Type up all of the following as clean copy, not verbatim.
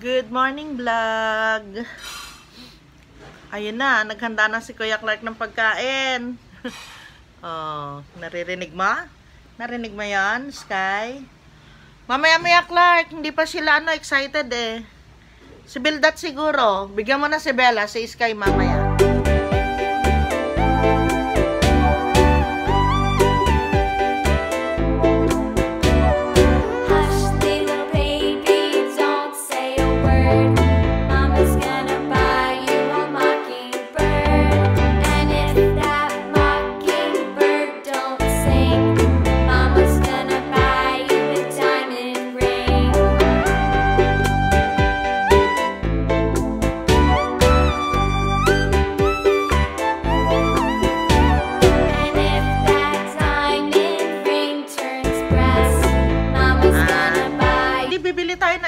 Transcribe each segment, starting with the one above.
Good morning vlog. Ayun na, naghanda na si Kuya Clark ng pagkain. Oh, naririnig mo? Narinig mo 'yan, Sky? Mamaya-maya Clark, hindi pa sila excited eh. Si Bildat siguro. Bigyan mo na si Bella, si Sky mamaya.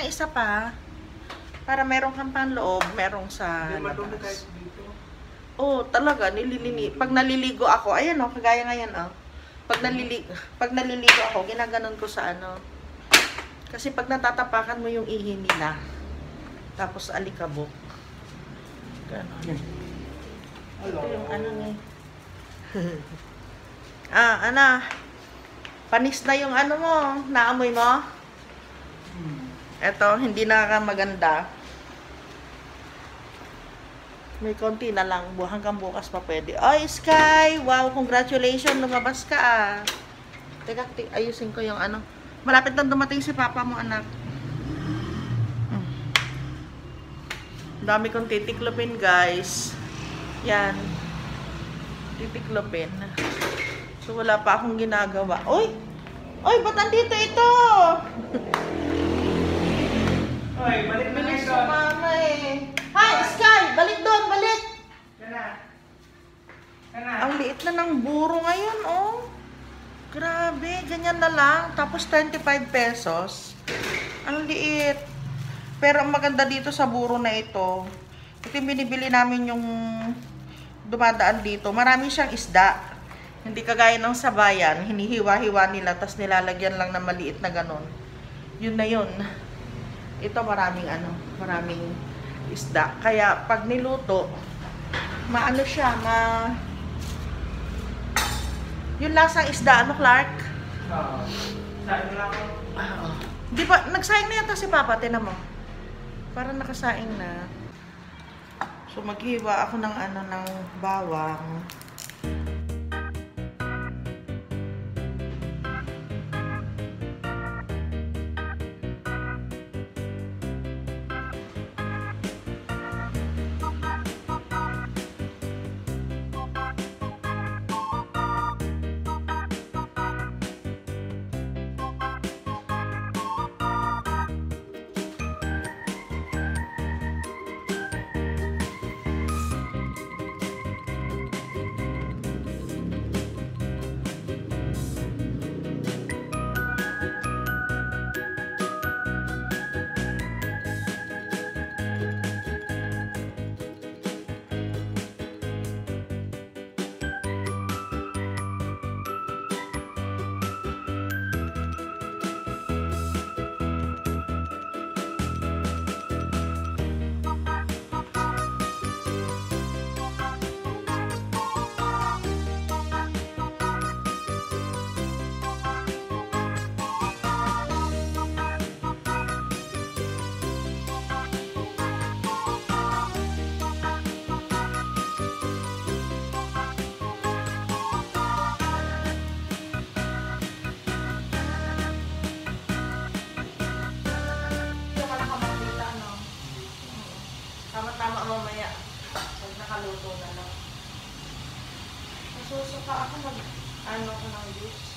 Isa pa para merong kang panloob, merong sa labas. Oh, talaga pag naliligo ako, ayan oh, kagaya ngayon oh. Pag naliligo ako, ginaganon ko sa ano. Kasi pag natatapakan mo yung ihi nila, tapos alikabok. Ganon. Ito yung ano ni. Ana. Panis na yung ano mo, naamoy mo? Eto, hindi na maganda. May konti na lang. Hanggang bukas pa pwede. Oy, Sky! Wow, congratulations. Lumabas ka ah. Teka, ayusin ko yung ano. Malapit na dumating si papa mo, anak. Dami kong titiklopin, guys. Yan. Titiklopin. So, wala pa akong ginagawa. Oy! Oy, ba't andito ito? Oy, balik na Bilis doon. mama eh. Hi, Sky! Balik doon, balik! Ang liit na ng buro ngayon, oh. Grabe, ganyan na lang. Tapos 25 pesos. Ang liit. Pero ang maganda dito sa buro na ito, ito yung binibili namin yung dumadaan dito. Marami siyang isda. Hindi kagaya ng sabayan. Hinihiwa-hiwa nila, tapos nilalagyan lang na maliit na ganon. Yun na yun. Ito maraming isda. Kaya pag niluto, maano siya, yung lasang isda, ano Clark? Sabi lang ako. Di ba, nagsaing na yata si Papa, tinan mo. Parang nakasaing na. So maghiwa ako ng ng bawang. Tama-tama mamaya. Pag nakaluto na lang. Nasusuka ako ko ng juice.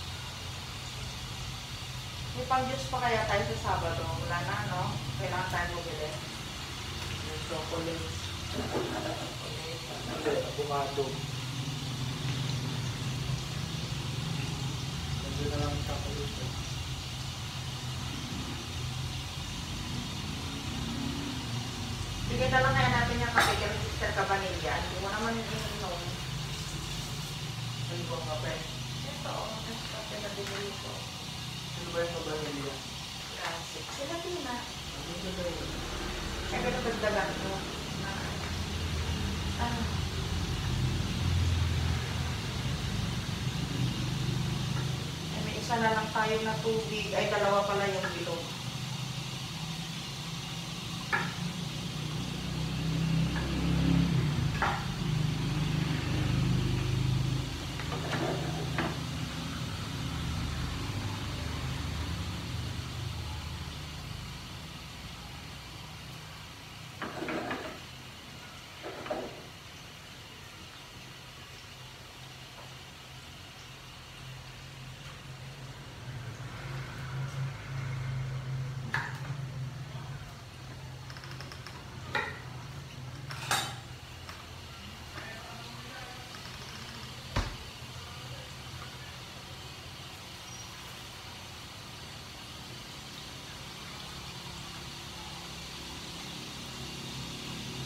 May pang-juice pa kaya tayo sa Sabado? Wala na, no? Kailangan tayo bumili. Yung chocolate. Avocado. Hindi na lang chocolate. Bigay na lang kaya natin yung kape kay Sister Cabanilla. Hindi mo naman ininom. Ay, buong kape. Ito, ang kape na binili ko. Ano ba yung Cabanilla? Classic. Sila Tina. Ano ba yun? dagdagan ko. Ah. Ay, may isa na lang tayo na tubig. Ay, dalawa pala yung bilog.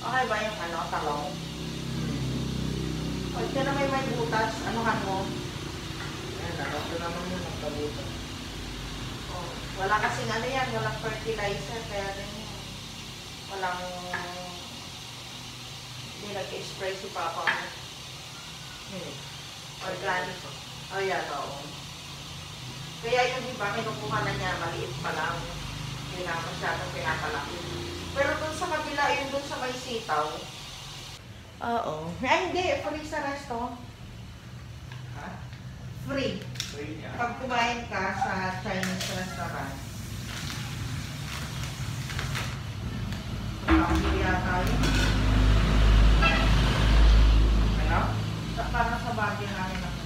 Okay ba yung ano, talong? Pag ka na may butas, anuhan mo? Ayan, nakapin naman yun ang kabutan. Oh, wala kasing ano yan, walang fertilizer, kaya ganyan. Walang, hindi nag-spray si Papa mo. Organic. Oh, yan, oo. Kaya yung iba, kinukuha na niya, maliit pa lang. Hindi na masyadong pinapalaki. Pero dun sa kabila, yun dun sa may sitaw. Oo. Ay, hindi. Free sa resto. Ha? Free. Free niya. Pag kumain ka sa Chinese restaurant. Nakakili yata yun. Ano? Parang sa bagay namin ako.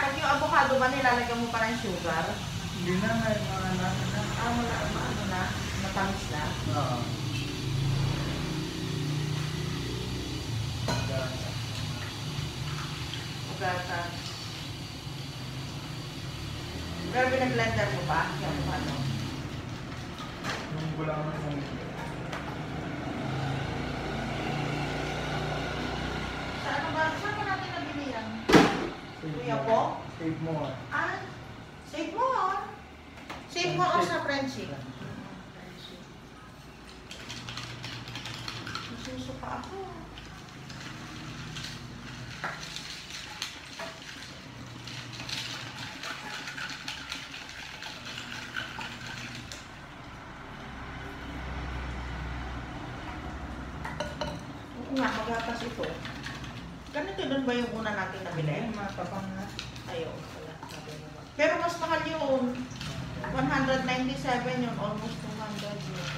Pag yung avocado ba, nilalagyan mo pa ng sugar? Hindi na, may mga natin na. Ah, wala, ano na? Matamis na? Oo. Ugatan. Pero binag-blender mo ba? Yung avocado? Yung gulaman ng Sa ano ba? Saan ba natin nabili yan? Kuya po? Save mo. Ah, save mo ah. Save mo ako sa friendship. Nasusuka ako. Oo nga, magatas ito. Ganito doon ba yung una natin nabili? Matapang na. Ayaw. Wala. Sabi mo ba? Pero mas mahal yun. 197 yun. Almost 200 yun.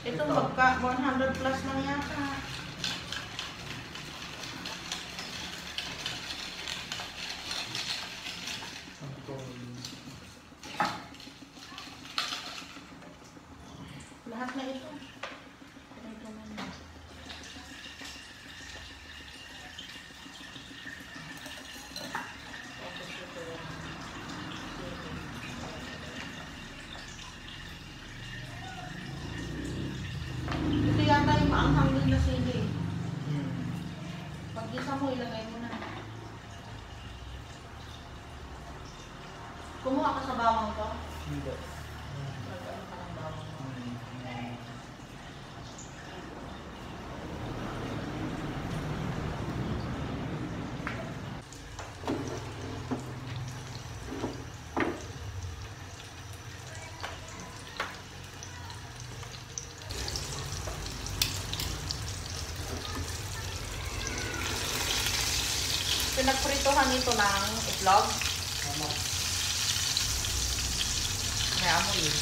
Ito Ito. magka 100 plus lang yata. Lahat na ito. Ito na. Tapos ito yan. Ito yata yung maanghang din na sili. Pag isa mo, ilagay mo na. Kumuha ka sa bawang to. Hindi. Lagyan ka ng bawang mo. Pinagpritohan ito ng itlog. Tama. May amoy eh.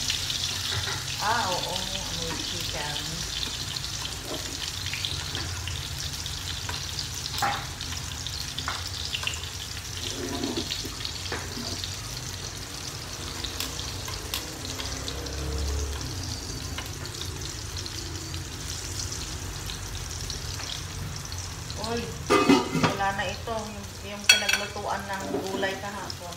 Ah, oo. Amoy chicken. Uy, wala na ito. Yung pinaglutuan ng gulay kahapon.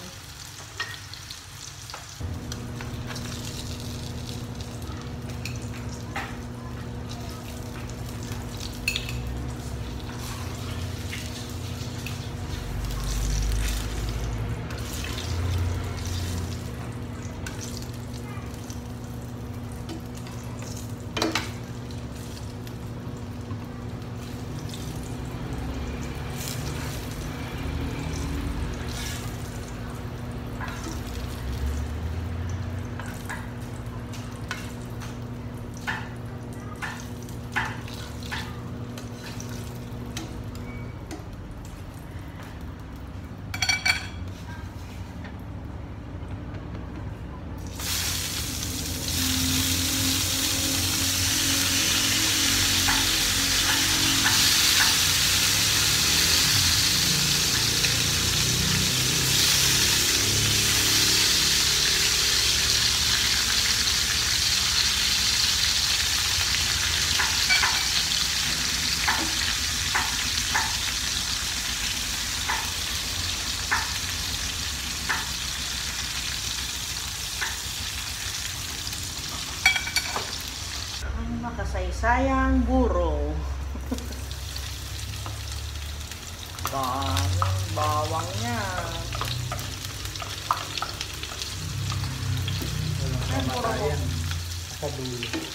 Makasaysayang buro. Bawang niya. Walang kamatayan. Sa dulo.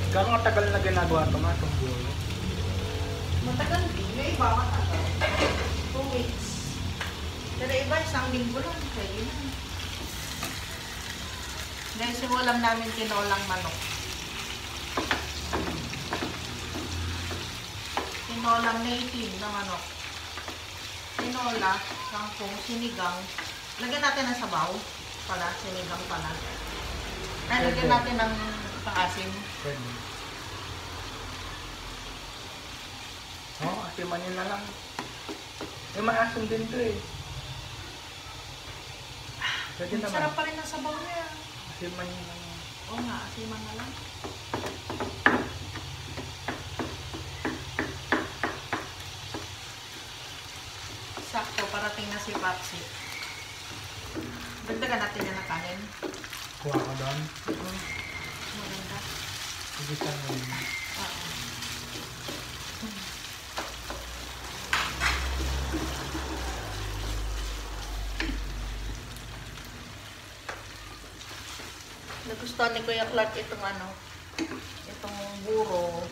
Gano'ng katagal na ginagawa ito nga itong bulo? Matagal din. May iba matagal. 2 weeks. Pero iba, 1 linggo lang. Pwede na. Dahil simulam namin tinolang manok. Tinolang native na manok. Tinola, kangkong, sinigang. Lagyan natin ng sabaw. Pala, sinigang pala. Ay, lagyan natin ng pang-asim. Pwede. Oo, asimanin na lang. Eh, maasim din ito eh. Pwede naman. Sarap pa rin ang sabaw niya. Asimanin na lang. Oo nga, asiman na lang. Sakto, parating na si Papsi. Dagdagan natin yan na kanin. Kuha ka doon. Maganda. Ibisan mo yun. Oo. Nagustuhan ni Kuya Clark itong itong buro.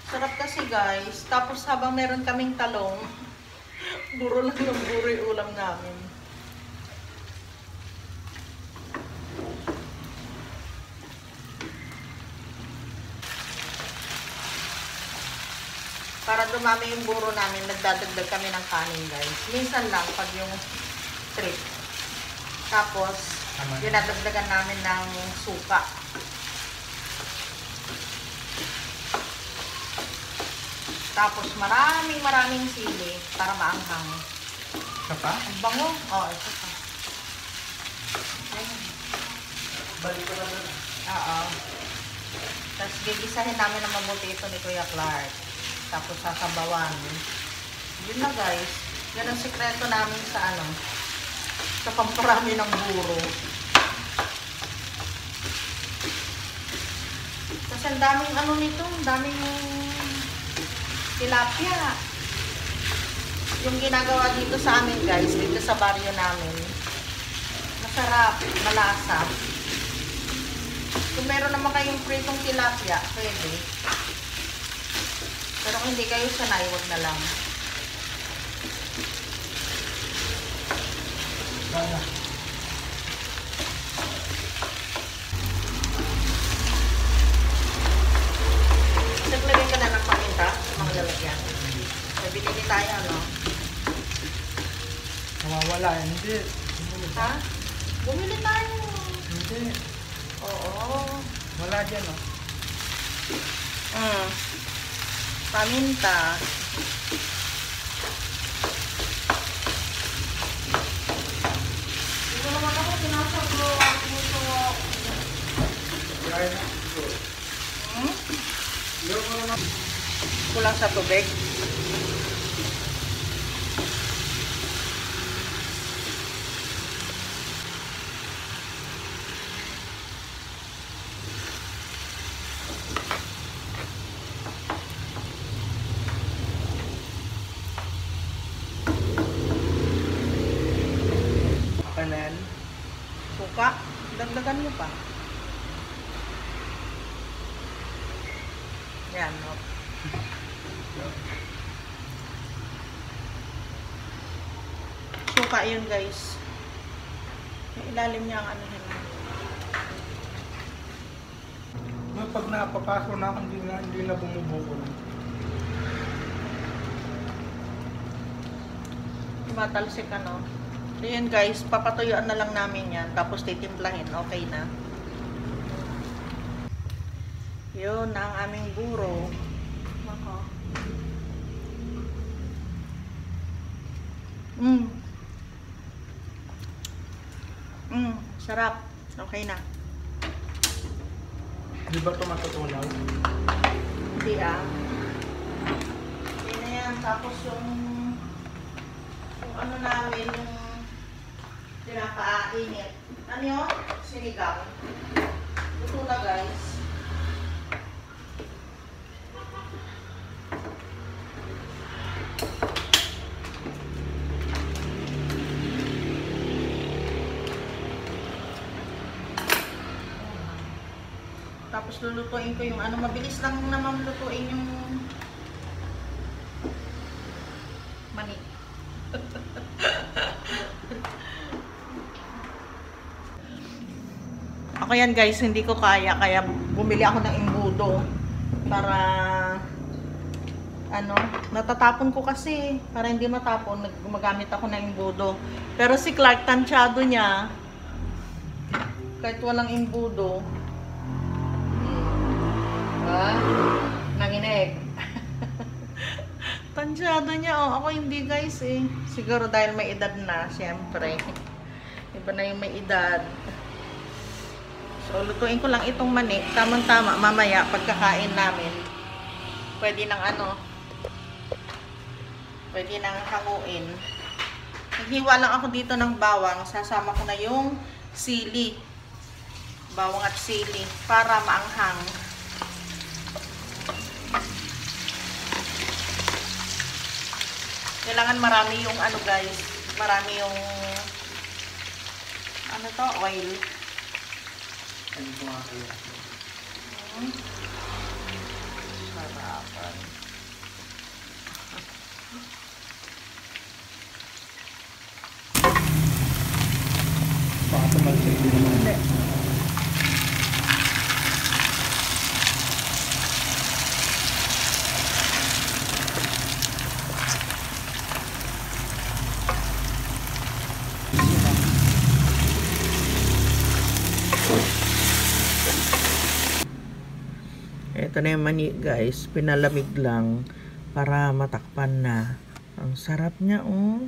Sarap kasi guys. Tapos habang meron kaming talong, buro lang ng buro yung ulam namin. Para dumami yung buro namin, nagdadagdag kami ng kanin guys. Minsan lang pag yung trip. Tapos, dinadagdagan namin ng suka. Tapos maraming sili para maanghang. Isa pa? Ang bango. Oo, ito pa. Ayan. Balik ko na doon. Oo. Tapos gigisahin namin ng mabuti ito ni Kuya Clark. Tapos sasabawan. Yun na guys. Yan ang sikreto namin sa sa pamparami ng buro. Kasi ang daming nito, ang daming tilapia. Yung ginagawa dito sa amin guys, dito sa baryo namin. Masarap, malasa. Kung meron naman kayong pritong tilapia, pwede. Pero kung hindi kayo sanay, wag na lang. Sana. Naglagay ka na ng paminta sa mga lalagyan. Sabi din tayo, no? Nawawala. Hindi. Hindi Ha? Bumili tayo. Hindi. Oo. Wala dyan, oh. Paminta. Dito naman ako, sinasaglo. Kaya na. Kulang sa tubig. Kanan. Suka. Dagdagan mo pa. Yan, no? Suka yun, guys. Yung ilalim niya ang ano yun. Pag napapaso na ako, hindi na bumubukol. Tumatalsik, ano? So, yun, guys. Papatuyuan na lang namin yan. Tapos titimplahin. Okay na. Yun ang aming buro. Ako. Sarap. Okay na. Di ba ito matutunaw? Hindi ah. Hindi na yan. Tapos yung ano namin, yung pinakainit. Ano yun? Sinigang. Luto na, guys. Tapos lulutuin ko yung ano, mabilis lang naman lutuin yung mani. Ako yan, guys, hindi ko kaya bumili ako ng imbudo para ano, natatapon ko kasi para hindi matapon, gumagamit ako ng imbudo. Pero si Clark, tansyado niya kahit walang imbudo. Nanginig. Tansyado niya, oh. Ako hindi, guys, eh. Siguro dahil may edad na, siyempre. Iba na yung may edad. So, lutuin ko lang itong mani. Tamang-tama, mamaya, pagkakain namin. Pwede nang ano, pwede nang hanguin. Naghiwa lang ako dito ng bawang. Sasama ko na yung sili. Bawang at sili. Para maanghang. Kailangan marami yung ano, guys. Marami yung ano to, oil. Ano ito nga kaya? Sarapan. Baka tumalsik din naman. Hindi. Ito na yung mani, guys. Pinalamig lang para matakpan na. Ang sarap niya, oh.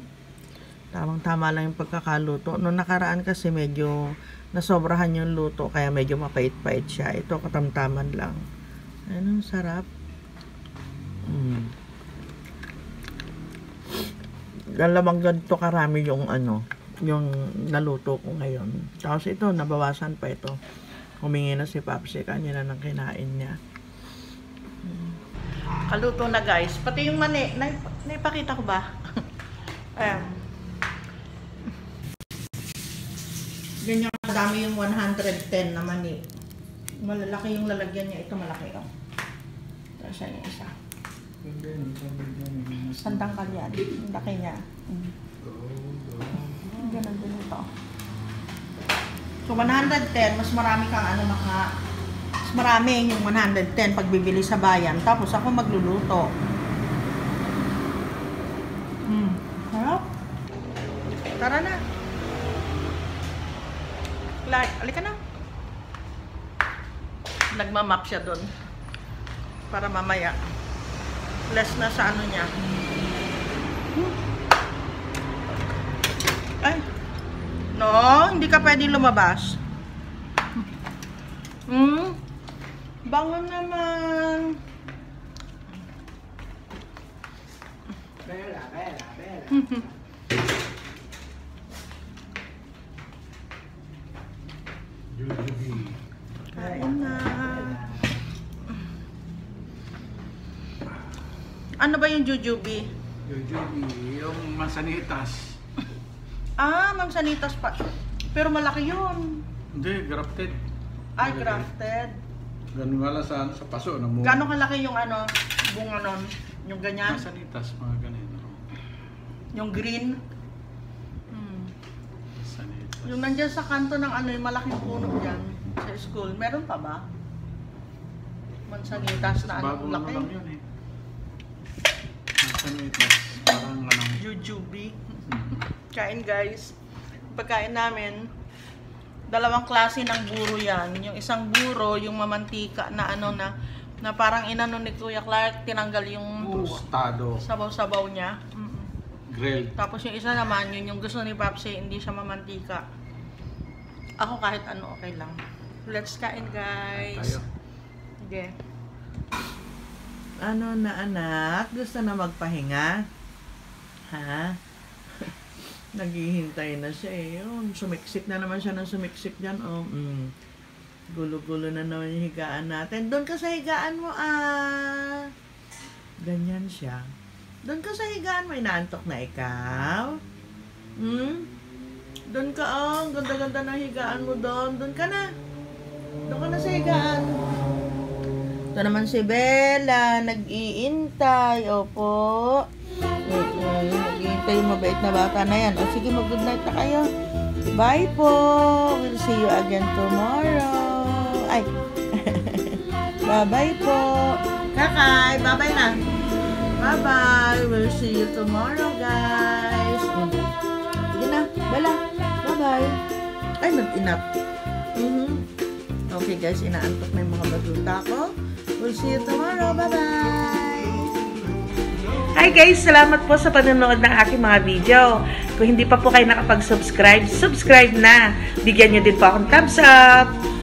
Tamang-tama lang yung pagkakaluto. Noong nakaraan kasi medyo nasobrahan yung luto, kaya medyo mapait-pait siya. Ito katamtaman lang. Ayun, ang sarap. Lamang ganito karami yung ano, yung naluto ko ngayon. Tapos ito, nabawasan pa ito. Humingi na si Papsi, kanya na ng kinain niya. Kaluto na, guys. Pati yung mani, naipakita ko ba? Ayan. Ganyan kadami yung 110 na mani. Malalaki yung lalagyan niya. Ito malaki, oh. Ito siya yung isa. Sandang kalyan. Ang laki niya. Ganun din ito. So, 110. Mas marami kang ano, mas marami yung 110 pag bibili sa bayan. Tapos ako magluluto. Harap. Tara na. Like, alika na. Nagmamap siya doon. Para mamaya. Less na sa ano niya. Ay. No, hindi ka pwedeng lumabas. Bango naman. Bella. Kain na. Ano ba yung jujubi? Jujubi, yung masanitas. Mansanitas pa. Pero malaki yun. Hindi, grafted. Ay, grafted. Ganun nga lang sa paso. Gano'ng kalaki yung ano, bunga nun? Yung ganyan? Masanitas, mga ganito. Yung green? Masanitas. Yung nandyan sa kanto ng ano, yung malaking puno dyan sa school. Meron pa ba? Mansanitas na ano, Bago laki. lang yun eh. Masanitas, parang ano. Jujubi. Kain guys. Pagkain namin, dalawang klase ng buro yan. Yung isang buro, yung mamantika na ano na parang inano ni Kuya Clark, tinanggal yung Tostado. sabaw-sabaw niya. Grilled. Tapos yung isa naman, yun yung gusto ni Papsi, hindi siya mamantika. Ako kahit ano, okay lang. Let's kain guys. Tayo. Okay. Ano na anak? Gusto na magpahinga? Ha? Naghihintay na siya eh. Yun, sumiksik na naman siya ng sumiksik dyan. Oh, gulo-gulo na naman yung higaan natin. Doon ka sa higaan mo, Ganyan siya. Doon ka sa higaan mo, inaantok na ikaw? Doon ka, ang ganda-ganda ng higaan mo doon. Doon ka na. Doon ka na sa higaan. Ito naman si Bella, nag-iintay. Opo. Nag-iintay yung mabait na bata na yan. O sige, mag-good night na kayo. Bye po. We'll see you again tomorrow. Ay. Bye-bye po. Kakay, bye-bye na. Bye-bye. We'll see you tomorrow, guys. Sige na. Bella. Bye-bye. Ay, nag-inap. Okay, guys. Inaantok na yung mga batuta ko. We'll see you tomorrow. Bye-bye! Hi guys! Salamat po sa panonood ng aking mga video. Kung hindi pa po kayo nakapag-subscribe, subscribe na. Bigyan nyo din po akong thumbs up.